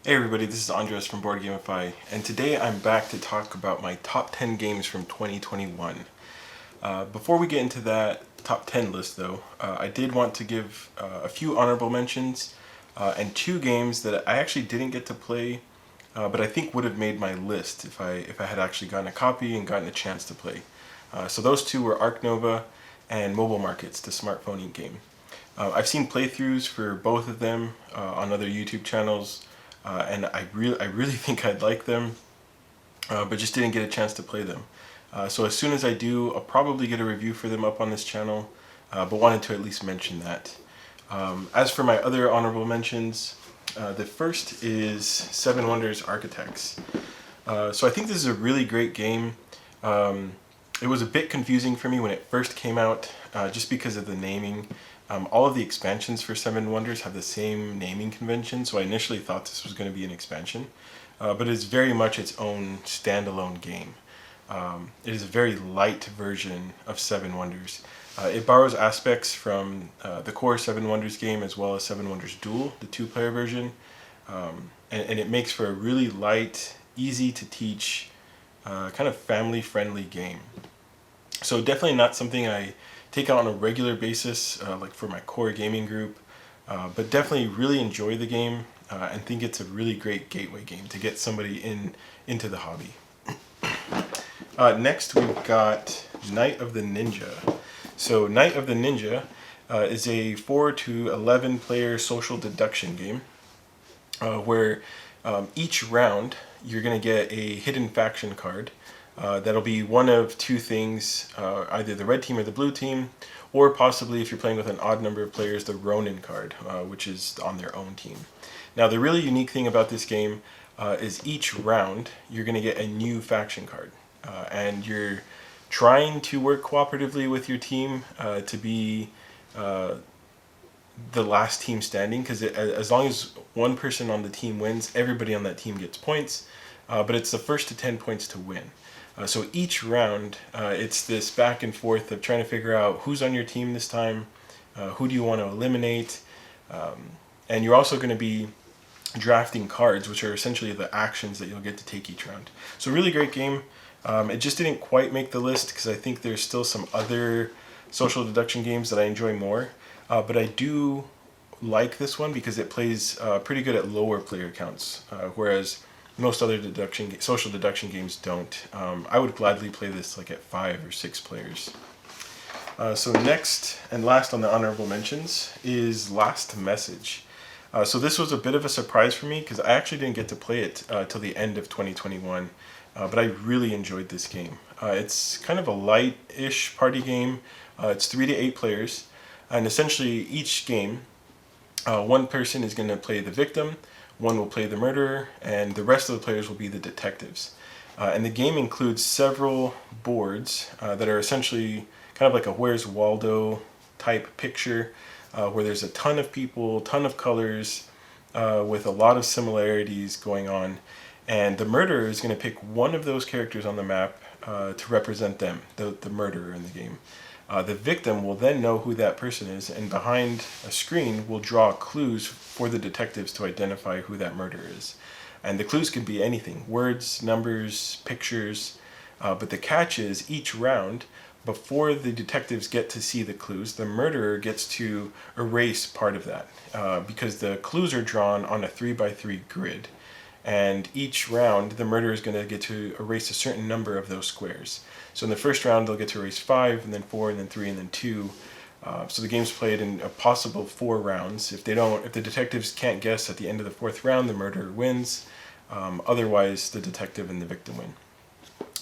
Hey everybody, this is Andres from Board Gamify, and today I'm back to talk about my top 10 games from 2021. Before we get into that top 10 list though, I did want to give a few honorable mentions and two games that I actually didn't get to play, but I think would have made my list if I had actually gotten a copy and gotten a chance to play. So those two were Ark Nova and Mobile Markets, the smartphone game. I've seen playthroughs for both of them on other YouTube channels. And I really think I'd like them, but just didn't get a chance to play them. So as soon as I do, I'll probably get a review for them up on this channel, but wanted to at least mention that. As for my other honorable mentions, the first is Seven Wonders Architects. So I think this is a really great game. It was a bit confusing for me when it first came out, just because of the naming. All of the expansions for Seven Wonders have the same naming convention, so I initially thought this was going to be an expansion, but it's very much its own standalone game. It is a very light version of Seven Wonders. It borrows aspects from the core Seven Wonders game as well as Seven Wonders Duel, the two-player version, and it makes for a really light, easy to teach, kind of family-friendly game. So definitely not something I take out on a regular basis, like for my core gaming group, but definitely really enjoy the game and think it's a really great gateway game to get somebody into the hobby. Next we've got Night of the Ninja. So Night of the Ninja is a 4 to 11 player social deduction game where each round you're going to get a hidden faction card. That'll be one of two things, either the red team or the blue team, or possibly if you're playing with an odd number of players, the Ronin card, which is on their own team. Now the really unique thing about this game is each round you're going to get a new faction card, and you're trying to work cooperatively with your team to be the last team standing, because as long as one person on the team wins, everybody on that team gets points, but it's the first to 10 points to win. So each round, it's this back and forth of trying to figure out who's on your team this time, who do you want to eliminate, and you're also going to be drafting cards, which are essentially the actions that you'll get to take each round. So really great game. It just didn't quite make the list because I think there's still some other social deduction games that I enjoy more, but I do like this one because it plays pretty good at lower player counts, whereas most other social deduction games don't. I would gladly play this like at 5 or 6 players. So next and last on the honorable mentions is Last Message. So this was a bit of a surprise for me because I actually didn't get to play it till the end of 2021, but I really enjoyed this game. It's kind of a light-ish party game. It's 3 to 8 players, and essentially each game, one person is going to play the victim, one will play the murderer, and the rest of the players will be the detectives. And the game includes several boards that are essentially kind of like a Where's Waldo type picture, where there's a ton of people, ton of colors, with a lot of similarities going on. And the murderer is going to pick one of those characters on the map to represent them, the murderer in the game. The victim will then know who that person is, and behind a screen will draw clues for the detectives to identify who that murderer is. And the clues could be anything, words, numbers, pictures, but the catch is each round, before the detectives get to see the clues, the murderer gets to erase part of that, because the clues are drawn on a 3x3 grid. And each round, the murderer is going to get to erase a certain number of those squares. So in the first round, they'll get to erase 5, and then 4, and then 3, and then 2. So the game's played in a possible 4 rounds. If the detectives can't guess at the end of the 4th round, the murderer wins. Otherwise, the detective and the victim win.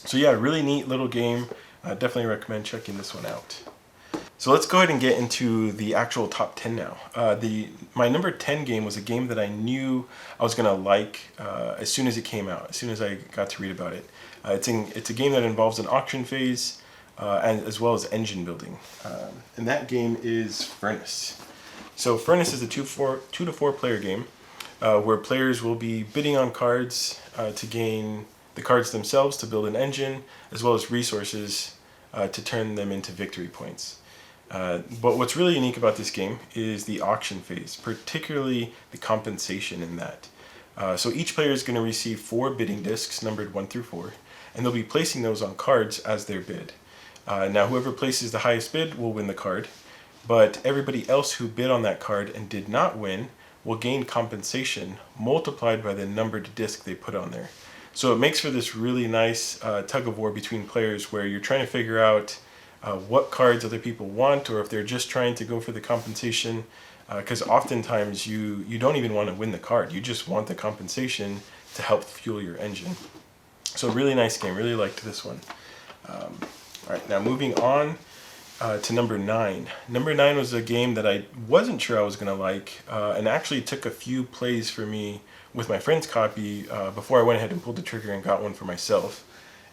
So yeah, really neat little game. Definitely recommend checking this one out. So let's go ahead and get into the actual top 10 now. My number 10 game was a game that I knew I was going to like as soon as it came out, as soon as I got to read about it. It's a game that involves an auction phase and as well as engine building. And that game is Furnace. So Furnace is a 2 to 4 player game where players will be bidding on cards to gain the cards themselves to build an engine, as well as resources to turn them into victory points. But what's really unique about this game is the auction phase, particularly the compensation in that. So each player is going to receive 4 bidding discs numbered 1 through 4, and they'll be placing those on cards as their bid. Now whoever places the highest bid will win the card, but everybody else who bid on that card and did not win will gain compensation multiplied by the numbered disc they put on there. So it makes for this really nice tug of war between players where you're trying to figure out what cards other people want, or if they're just trying to go for the compensation, because oftentimes you don't even want to win the card, you just want the compensation to help fuel your engine. So really nice game, really liked this one. All right, now moving on to number 9. Number 9 was a game that I wasn't sure I was going to like, and actually took a few plays for me with my friend's copy before I went ahead and pulled the trigger and got one for myself,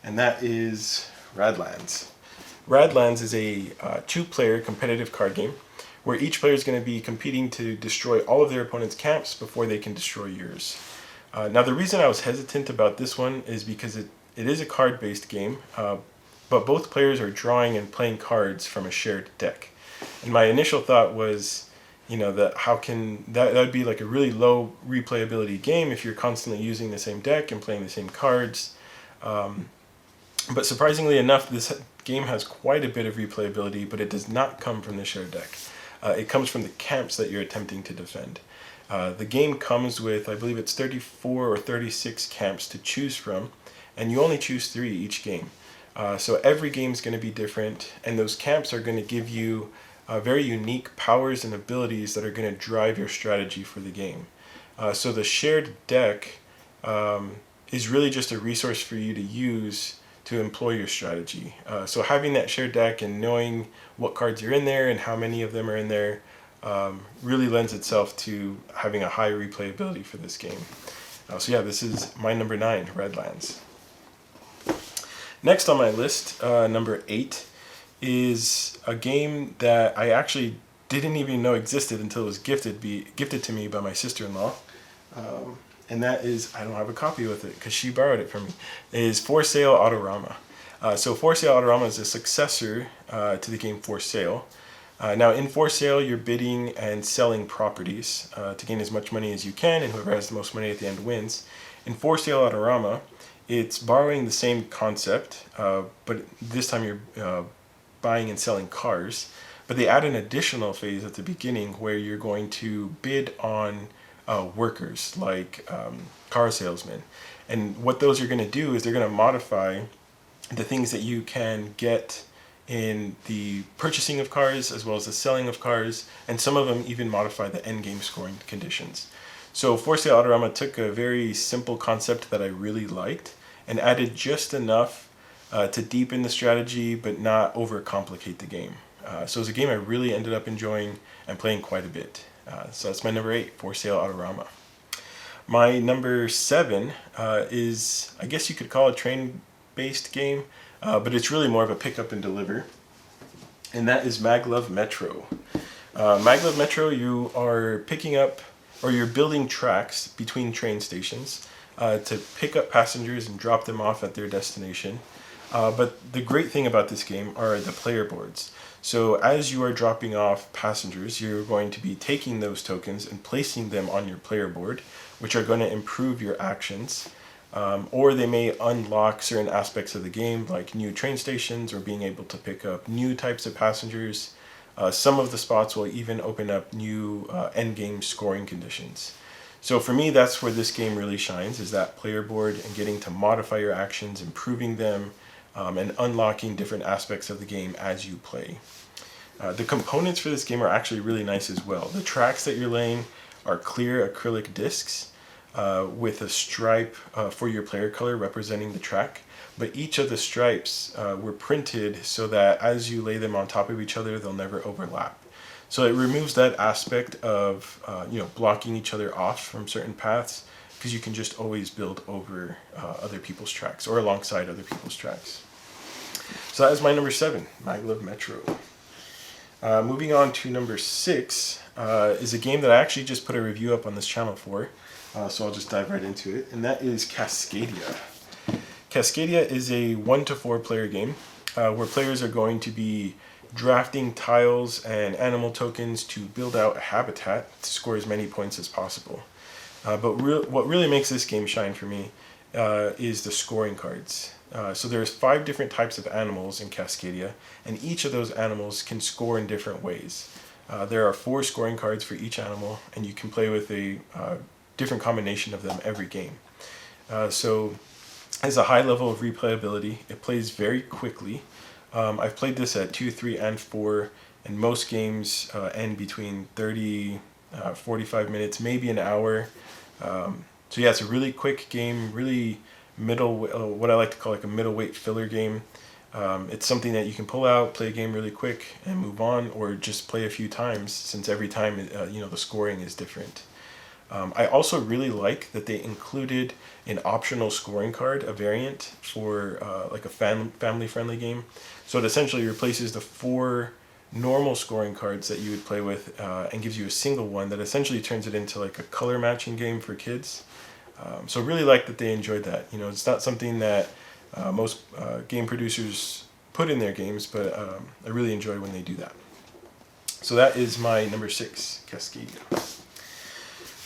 and that is Radlands. Radlands is a 2-player competitive card game where each player is going to be competing to destroy all of their opponent's camps before they can destroy yours. Now the reason I was hesitant about this one is because it is a card-based game, but both players are drawing and playing cards from a shared deck. And my initial thought was, that how can that would be like a really low replayability game if you're constantly using the same deck and playing the same cards. But surprisingly enough, this game has quite a bit of replayability, but it does not come from the shared deck. It comes from the camps that you're attempting to defend. The game comes with, I believe it's 34 or 36 camps to choose from, and you only choose 3 each game. So every game is going to be different, and those camps are going to give you very unique powers and abilities that are going to drive your strategy for the game. So the shared deck is really just a resource for you to use to employ your strategy. So having that shared deck and knowing what cards are in there and how many of them are in there really lends itself to having a high replayability for this game. So yeah, this is my number 9, Redlands. Next on my list, number 8, is a game that I actually didn't even know existed until it was gifted to me by my sister-in-law. And that is, I don't have a copy with it because she borrowed it from me, is For Sale Autorama. So For Sale Autorama is a successor to the game For Sale. Now in For Sale, you're bidding and selling properties to gain as much money as you can, and whoever has the most money at the end wins. In For Sale Autorama, it's borrowing the same concept, but this time you're buying and selling cars. But they add an additional phase at the beginning where you're going to bid on workers, like car salesmen. And what those are going to do is they're going to modify the things that you can get in the purchasing of cars as well as the selling of cars, and some of them even modify the end game scoring conditions. So For Sale Autorama took a very simple concept that I really liked and added just enough to deepen the strategy but not overcomplicate the game. So it was a game I really ended up enjoying and playing quite a bit. So that's my number 8, For Sale Autorama. My number 7 is, I guess you could call it a train-based game, but it's really more of a pick up and deliver, and that is Maglev Metro. Maglev Metro, you are picking up, or you're building tracks between train stations to pick up passengers and drop them off at their destination. But the great thing about this game are the player boards. So as you are dropping off passengers, you're going to be taking those tokens and placing them on your player board, which are going to improve your actions. Or they may unlock certain aspects of the game, like new train stations or being able to pick up new types of passengers. Some of the spots will even open up new end-game scoring conditions. So for me, that's where this game really shines, is that player board and getting to modify your actions, improving them, and unlocking different aspects of the game as you play. The components for this game are actually really nice as well. The tracks that you're laying are clear acrylic discs with a stripe for your player color representing the track. But each of the stripes were printed so that as you lay them on top of each other, they'll never overlap. So it removes that aspect of blocking each other off from certain paths, because you can just always build over other people's tracks or alongside other people's tracks. So that is my number 7, Maglev Metro. Moving on to number 6 is a game that I actually just put a review up on this channel for, so I'll just dive right into it, and that is Cascadia. Cascadia is a 1 to 4 player game where players are going to be drafting tiles and animal tokens to build out a habitat to score as many points as possible. But what really makes this game shine for me is the scoring cards. So there's 5 different types of animals in Cascadia, and each of those animals can score in different ways. There are 4 scoring cards for each animal, and you can play with a different combination of them every game. So it has a high level of replayability. It plays very quickly. I've played this at 2, 3, and 4, and most games end between 30, 45 minutes, maybe an hour. So yeah, it's a really quick game, really what I like to call like a middleweight filler game. It's something that you can pull out, play a game really quick, and move on, or just play a few times, since every time the scoring is different. I also really like that they included an optional scoring card, a variant for like a family-friendly game. So it essentially replaces the 4 normal scoring cards that you would play with and gives you a single one that essentially turns it into like a color matching game for kids. So really like that they enjoyed that. It's not something that most game producers put in their games, but I really enjoy when they do that. So that is my number 6, Cascadia.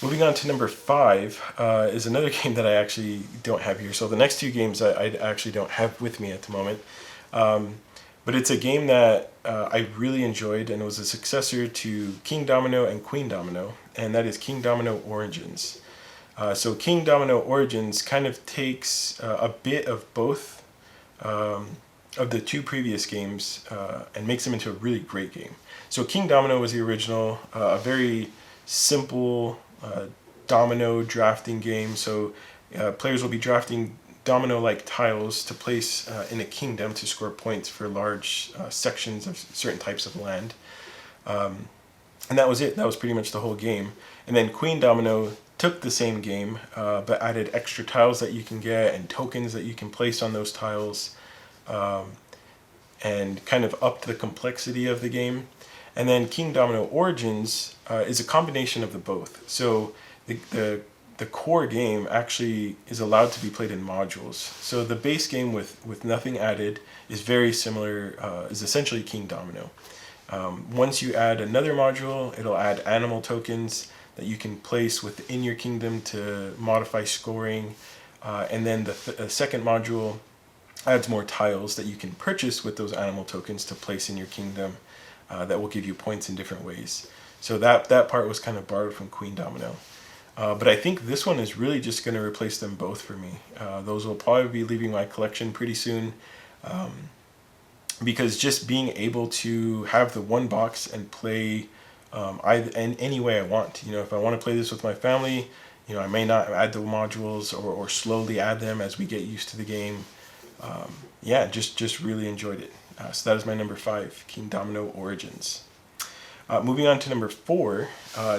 Moving on to number 5 is another game that I actually don't have here. So the next 2 games I actually don't have with me at the moment. But it's a game that I really enjoyed, and it was a successor to King Domino and Queen Domino, and that is King Domino Origins. So King Domino Origins kind of takes a bit of both of the 2 previous games and makes them into a really great game. So King Domino was the original, a very simple domino drafting game. So players will be drafting domino-like tiles to place in a kingdom to score points for large sections of certain types of land. And that was it. That was pretty much the whole game. And then Queen Domino took the same game, but added extra tiles that you can get and tokens that you can place on those tiles, and kind of upped the complexity of the game. And then King Domino Origins is a combination of the both. So the core game actually is allowed to be played in modules. So the base game with nothing added is very similar, is essentially King Domino. Once you add another module, it'll add animal tokens that you can place within your kingdom to modify scoring. And then the second module adds more tiles that you can purchase with those animal tokens to place in your kingdom that will give you points in different ways. So that part was kind of borrowed from Queen Domino. But I think this one is really just going to replace them both for me. Those will probably be leaving my collection pretty soon, because just being able to have the one box and play any way I want. If I want to play this with my family, I may not add the modules or slowly add them as we get used to the game. Just really enjoyed it. So that is my number 5, King Domino Origins. Moving on to number 4.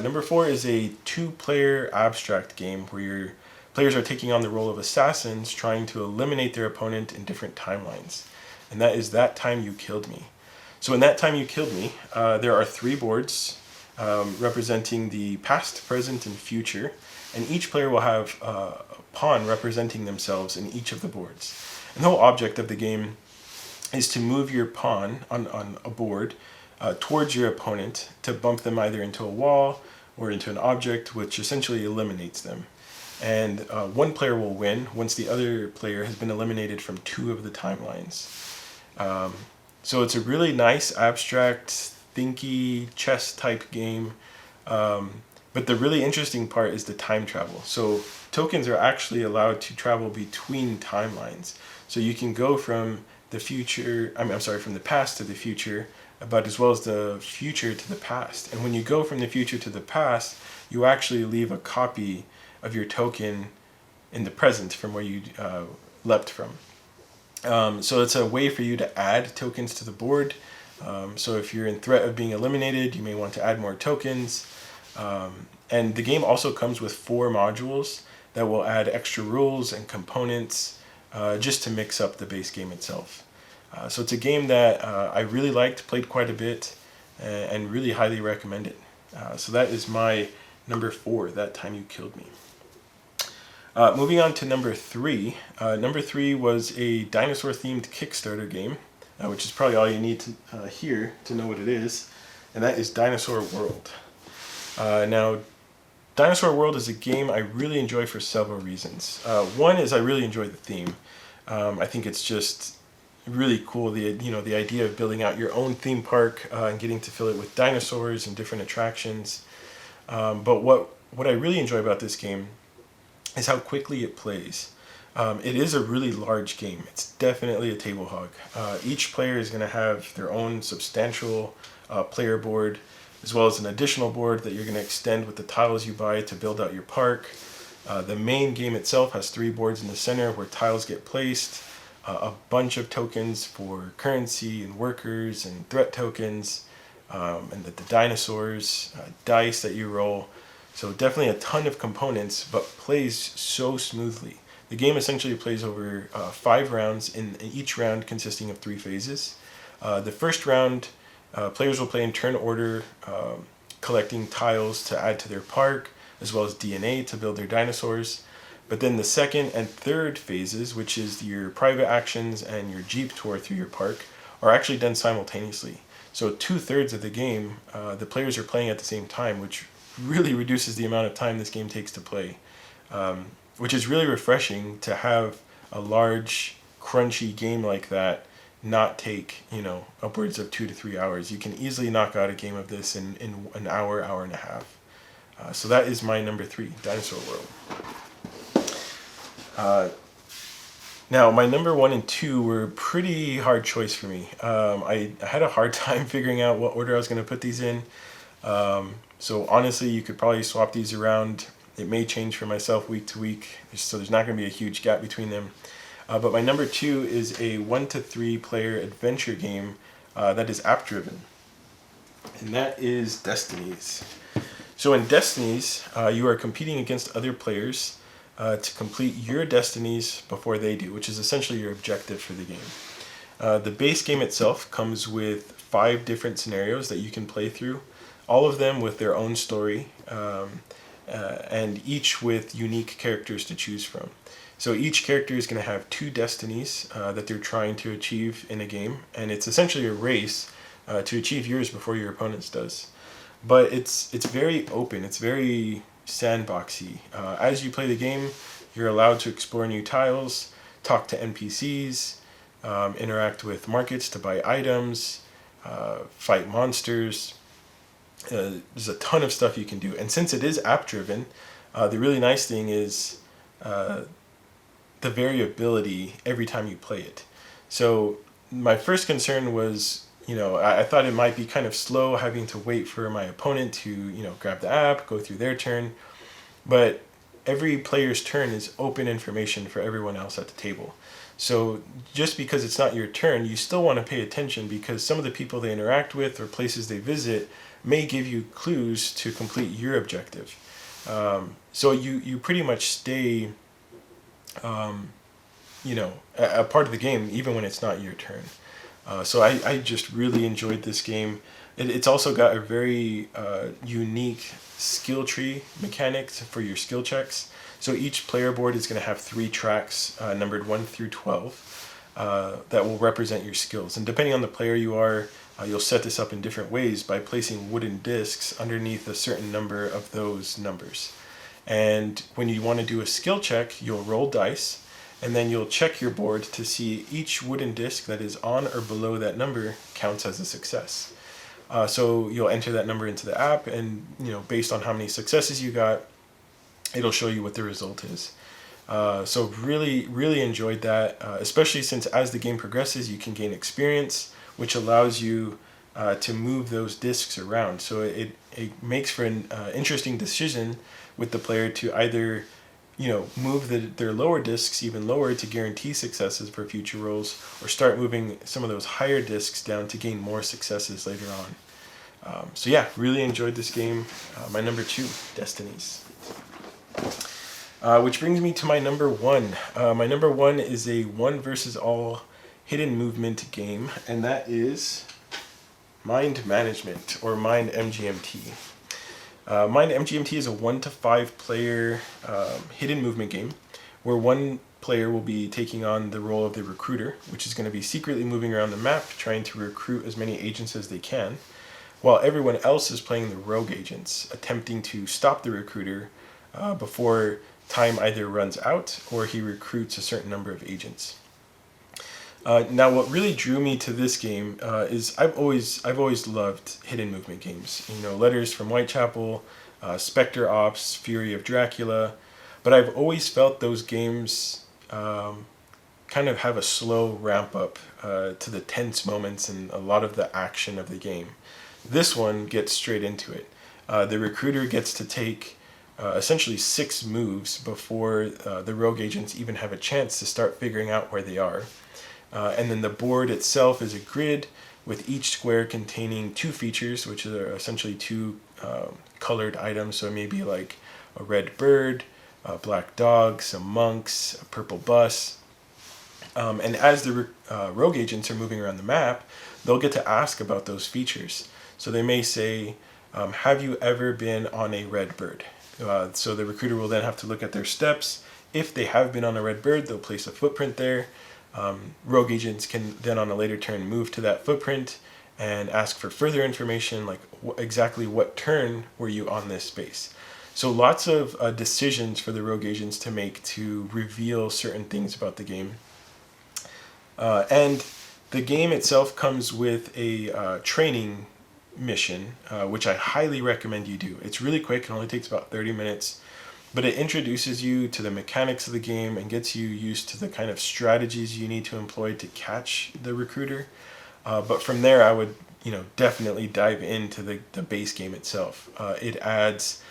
Number 4 is a 2-player abstract game where your players are taking on the role of assassins trying to eliminate their opponent in different timelines. And that is That Time You Killed Me. So in That Time You Killed Me, there are 3 boards representing the past, present, and future. And each player will have a pawn representing themselves in each of the boards. And the whole object of the game is to move your pawn on a board towards your opponent to bump them either into a wall or into an object, which essentially eliminates them. And one player will win once the other player has been eliminated from 2 of the timelines. So it's a really nice, abstract, thinky, chess-type game. But the really interesting part is the time travel. So tokens are actually allowed to travel between timelines. So you can go from the future, from the past to the future, but as well as the future to the past. And when you go from the future to the past, you actually leave a copy of your token in the present from where you leapt from. So it's a way for you to add tokens to the board. So if you're in threat of being eliminated, you may want to add more tokens. And the game also comes with 4 modules that will add extra rules and components just to mix up the base game itself. So it's a game that I really liked, played quite a bit, and really highly recommend it. So that is my number 4, That Time You Killed Me. Moving on to number 3. Number 3 was a dinosaur-themed Kickstarter game, which is probably all you need to hear to know what it is, and that is Dinosaur World. Now, Dinosaur World is a game I really enjoy for several reasons. One is I really enjoy the theme. I think it's just really cool, the idea of building out your own theme park and getting to fill it with dinosaurs and different attractions. But what I really enjoy about this game is how quickly it plays. It is a really large game. It's definitely a table hog. Each player is going to have their own substantial player board, as well as an additional board that you're going to extend with the tiles you buy to build out your park. The main game itself has 3 boards in the center where tiles get placed, a bunch of tokens for currency and workers and threat tokens, and the dinosaurs, dice that you roll. So definitely a ton of components, but plays so smoothly. The game essentially plays over 5 rounds, in each round consisting of 3 phases. The first round, players will play in turn order, collecting tiles to add to their park, as well as DNA to build their dinosaurs. But then the second and third phases, which is your private actions and your Jeep tour through your park, are actually done simultaneously. So 2/3 of the game, the players are playing at the same time, which really reduces the amount of time this game takes to play, which is really refreshing to have a large, crunchy game like that not take, upwards of 2 to 3 hours. You can easily knock out a game of this in an hour, hour and a half. So that is my number 3, Dinosaur World. Now, my number 1 and 2 were a pretty hard choice for me. I had a hard time figuring out what order I was going to put these in. So honestly, you could probably swap these around. It may change for myself week to week, so there's not going to be a huge gap between them. But my number 2 is a 1 to 3 player adventure game that is app driven, and that is Destinies. So in Destinies, you are competing against other players to complete your destinies before they do, which is essentially your objective for the game. The base game itself comes with 5 different scenarios that you can play through, all of them with their own story, and each with unique characters to choose from. So each character is going to have 2 destinies that they're trying to achieve in a game, and it's essentially a race to achieve yours before your opponent's does. But it's very open, it's very sandboxy. As you play the game, you're allowed to explore new tiles, talk to NPCs, interact with markets to buy items, fight monsters. There's a ton of stuff you can do. And since it is app driven, the really nice thing is the variability every time you play it. So my first concern was, I thought it might be kind of slow having to wait for my opponent to, grab the app, go through their turn. But every player's turn is open information for everyone else at the table. So just because it's not your turn, you still want to pay attention, because some of the people they interact with or places they visit may give you clues to complete your objective. So you pretty much stay, a part of the game even when it's not your turn. So I just really enjoyed this game. It's also got a very unique skill tree mechanics for your skill checks. So each player board is going to have 3 tracks numbered 1 through 12 that will represent your skills. And depending on the player you are, you'll set this up in different ways by placing wooden discs underneath a certain number of those numbers. And when you want to do a skill check, you'll roll dice, and then you'll check your board to see each wooden disc that is on or below that number counts as a success. So you'll enter that number into the app, and based on how many successes you got, it'll show you what the result is. So really enjoyed that, especially since as the game progresses, you can gain experience, which allows you to move those discs around. So it makes for an interesting decision with the player to either move their lower discs even lower to guarantee successes for future rolls, or start moving some of those higher discs down to gain more successes later on. So yeah, really enjoyed this game. My number 2, Destinies. Which brings me to my number 1. My number 1 is a 1 versus all hidden movement game, and that is Mind Management, or Mind MGMT. Mind MGMT is a 1 to 5 player hidden movement game where one player will be taking on the role of the recruiter, which is going to be secretly moving around the map trying to recruit as many agents as they can. while everyone else is playing the rogue agents, attempting to stop the recruiter before time either runs out or he recruits a certain number of agents. Now, what really drew me to this game is I've always loved hidden movement games. You know, Letters from Whitechapel, Spectre Ops, Fury of Dracula, but I've always felt those games kind of have a slow ramp up to the tense moments and a lot of the action of the game. This one gets straight into it. The recruiter gets to take essentially 6 moves before the rogue agents even have a chance to start figuring out where they are. And then the board itself is a grid with each square containing 2 features, which are essentially 2 colored items. So maybe like a red bird, a black dog, some monks, a purple bus. And as the rogue agents are moving around the map, they'll get to ask about those features. So they may say, have you ever been on a red bird? So the recruiter will then have to look at their steps. If they have been on a red bird, they'll place a footprint there. Rogue agents can then on a later turn move to that footprint and ask for further information, like exactly what turn were you on this space. So lots of decisions for the rogue agents to make to reveal certain things about the game. And the game itself comes with a training mission, which I highly recommend you do. It's really quick, it only takes about 30 minutes. But it introduces you to the mechanics of the game and gets you used to the kind of strategies you need to employ to catch the recruiter. But from there, I would definitely dive into the base game itself. It adds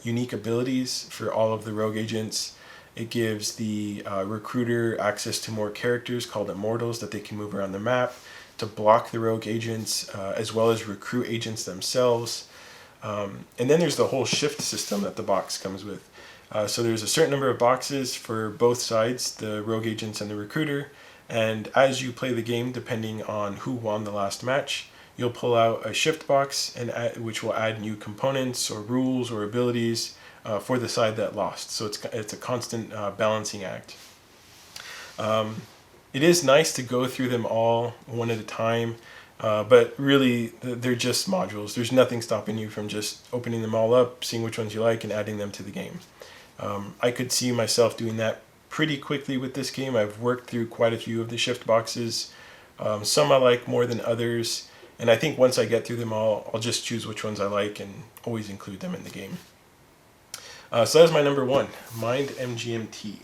unique abilities for all of the rogue agents. It gives the recruiter access to more characters called immortals that they can move around the map to block the rogue agents, as well as recruit agents themselves. And then there's the whole shift system that the box comes with. So there's a certain number of boxes for both sides, the rogue agents and the recruiter. And as you play the game, depending on who won the last match, you'll pull out a shift box, which will add new components or rules or abilities for the side that lost. So it's a constant balancing act. It is nice to go through them all one at a time. But really, they're just modules. There's nothing stopping you from just opening them all up, seeing which ones you like, and adding them to the game. I could see myself doing that pretty quickly with this game. I've worked through quite a few of the shift boxes. Some I like more than others. And I think once I get through them all, I'll just choose which ones I like and always include them in the game. So that's my number 1, Mind MGMT.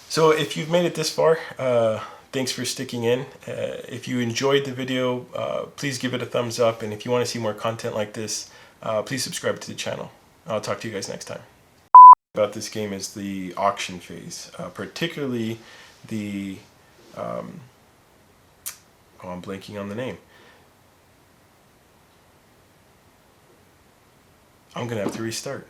So if you've made it this far, thanks for sticking in. If you enjoyed the video, please give it a thumbs up. And if you want to see more content like this, please subscribe to the channel. I'll talk to you guys next time. About this game is the auction phase, particularly the... I'm blanking on the name. I'm going to have to restart.